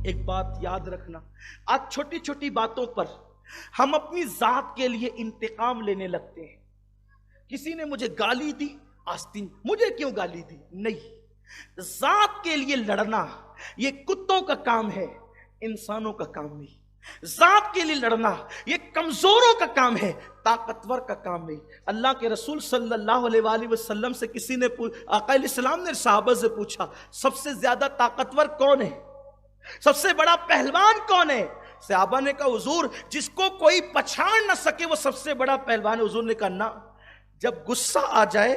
ایک بات یاد رکھنا، آج چھوٹی چھوٹی باتوں پر ہم اپنی ذات کے لیے انتقام لینے لگتے ہیں. کسی نے مجھے گالی دی، آستین مجھے کیوں گالی دی؟ نہیں، ذات کے لیے لڑنا یہ کتوں کا کام ہے، انسانوں کا کام نہیں. ذات کے لیے لڑنا یہ کمزوروں کا کام ہے، طاقتور کا کام نہیں. اللہ کے رسول صلی اللہ علیہ وآلہ وسلم سے کسی نے آقا علیہ السلام نے صحابہ سے پوچھا سب سے زیادہ طاقتور کون ہے، سب سے بڑا پہلوان کون ہے؟ صحابہ نے کہا حضور جس کو کوئی پچھاڑ نہ سکے وہ سب سے بڑا پہلوان ہے. حضور نے کہا نہ، جب غصہ آ جائے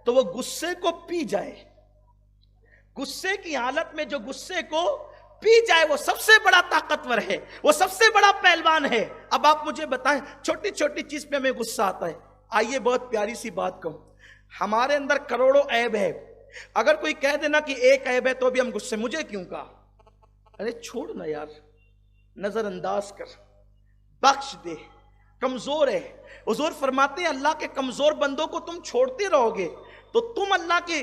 تو وہ غصے کو پی جائے، غصے کی حالت میں جو غصے کو پی جائے وہ سب سے بڑا طاقتور ہے، وہ سب سے بڑا پہلوان ہے. اب آپ مجھے بتائیں، چھوٹی چھوٹی چیز پہ ہمیں غصہ آتا ہے. آئیے بہت پیاری سی بات کہوں، ہمارے اندر کروڑوں عیب ہے، اگر کوئی کہہ دینا کہ ایک عیب ہے تو بھی ہم غصے، مجھے کیوں کہا؟ ارے چھوڑ نا یار، نظر انداز کر، بخش دے، کمزور ہے. حضور فرماتے ہیں اللہ کے کمزور بندوں کو تم چھوڑتے رہو گے تو تم اللہ کے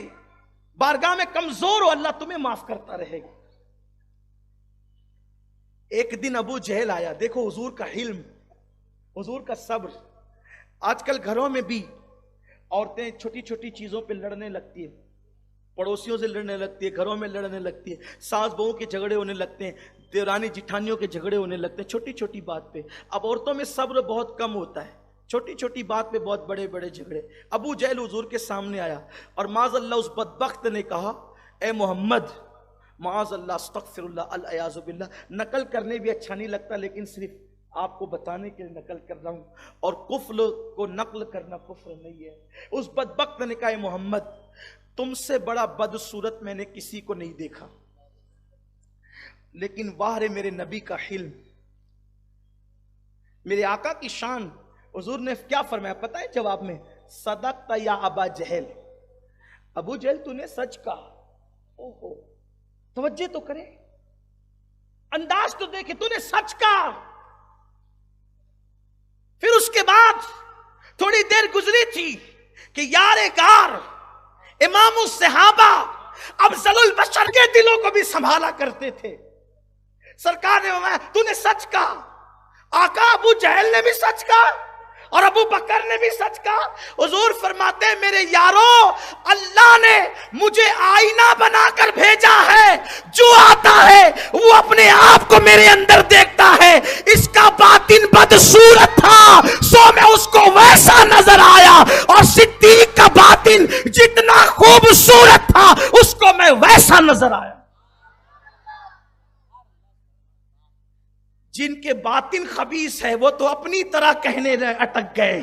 بارگاہ میں کمزور ہو، اللہ تمہیں معاف کرتا رہے گا. ایک دن ابو جہل آیا، دیکھو حضور کا حلم، حضور کا صبر. آج کل گھروں میں بھی عورتیں چھوٹی چھوٹی چیزوں پہ لڑنے لگتی ہیں، پڑوسیوں سے لڑنے لگتی ہے، گھروں میں لڑنے لگتی ہے، ساس بہو کے جھگڑے ہونے لگتے ہیں، دیورانی جٹھانیوں کے جھگڑے ہونے لگتے ہیں چھوٹی چھوٹی بات پہ. اب عورتوں میں صبر بہت کم ہوتا ہے، چھوٹی چھوٹی بات پہ بہت بڑے بڑے جھگڑے. ابو جہل حضور کے سامنے آیا اور معاذ اللہ اس بدبخت نے کہا اے محمد، معاذ اللہ، استغفر اللہ، العیاذ باللہ، نقل کرنے بھی اچھا نہیں لگتا لیکن صرف آپ کو بتانے کے لیے نقل کر رہا ہوں، اور کفر کو نقل کرنا کفر نہیں ہے. اس بدبخت نے کہا اے محمد، تم سے بڑا بدصورت میں نے کسی کو نہیں دیکھا، لیکن واہ رے میرے نبی کا حلم، میرے آقا کی شان. حضور نے کیا فرمایا پتہ ہے جواب میں؟ صدقت یا ابا جہل، ابو جہل تو نے سچ کہا. اوہو، توجہ تو کرے، انداز تو دیکھے، تو نے سچ کہا. پھر اس کے بعد تھوڑی دیر گزری تھی کہ یار کار امام الصحابہ افضل البشر کے دلوں کو بھی سنبھالا کرتے تھے. سرکار نے فرمایا تو نے سچ کہا. آقا ابو جہل نے بھی سچ کہا اور ابو بکر نے بھی سچ کہا. حضور فرماتے ہیں میرے یارو، اللہ نے مجھے آئینہ بنا کر بھیجا ہے، جو آتا ہے وہ اپنے آپ کو میرے اندر دیکھتا ہے. اس کا باطن بدصورت تھا سو میں اس کو ویسا نظر آیا، اور صدیق کا باطن جتنا خوبصورت تھا اس کو میں ویسا نظر آیا. جن کے باطن خبیث ہے وہ تو اپنی طرح کہنے اٹک گئے،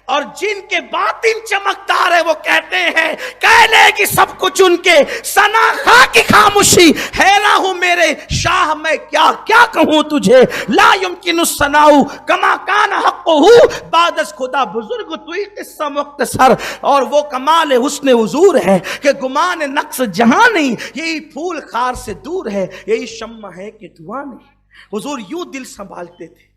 اور جن کے باطن چمکدار ہے وہ کہتے ہیں کہہ لے کہ سب کچھ ان کے، ثنا خواہ کی خاموشی. حیران ہوں میرے شاہ میں کیا کیا کہوں تجھے، لا یمکن الثناء کما کان حقہ بعد از خدا. بزرگ توئی قصہ مختصر، اور وہ کمال حسن حضور ہے کہ گمان نقص جہاں نہیں، یہی پھول خار سے دور ہے، یہی شمع ہے کہ دھواں نہیں. حضور یوں دل سنبھالتے تھے.